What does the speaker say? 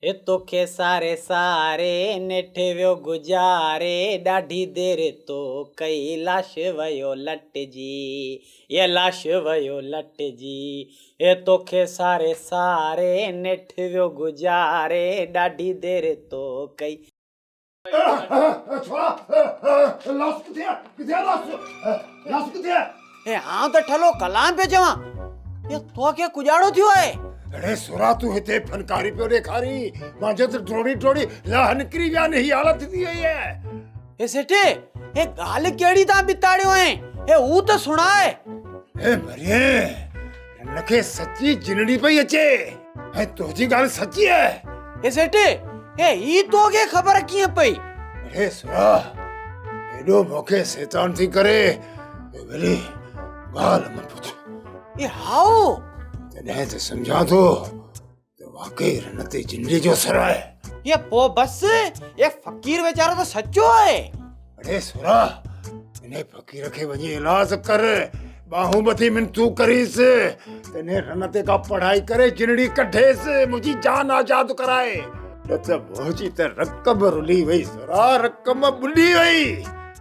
ए तोखे सारे सारे नेठे वियो गुजारे ॾाढी देर तो कई लाश वयो लट जी ये लाश वयो लट जी ए तोखे सारे सारे नेठ वियो गुजारे ॾाढी देर तो कई छोरा लाश किथे है लाश किथे है ए हाँ तो ठलो कलाम पे जवा ये तो के कुजाड़ो थियो है अरे सुरा तू हिते फनकारी पे ॾेखारी मुंहिंजे त टोड़ी टोड़ी लाह निकिरी विया न ही हालत थी वई है ए सेठे ए गाल केड़ी ता बिताड़ियो है ए ऊ तो सुणाए ए मरिए नखे सच्ची जिनड़ी पई अचे ऐं तुंहिंजी ॻाल्हि सच्ची है ए सेठे ए ई तो के खबर कीअं पई अरे सुरा एॾो मूंखे शैतान थी करे भली ॻाल्हि मत पुछ ए हाउ तॾहिं त सम्झां थो त वाकई रन ते जिंदगी जो असर आहे ये पो बस ये फकीर बेचारो तो सच्चो है अरे सुरा इन्हें फकीर के वञी इलाज कर बाहूं मथी मिनतू करीस तने रन ते का पढ़ाई करे जिनड़ी कढेस मुझी जान आजाद कराए न त मुंहिंजी त रक़म रुली वई सुरा रक़म बुली वई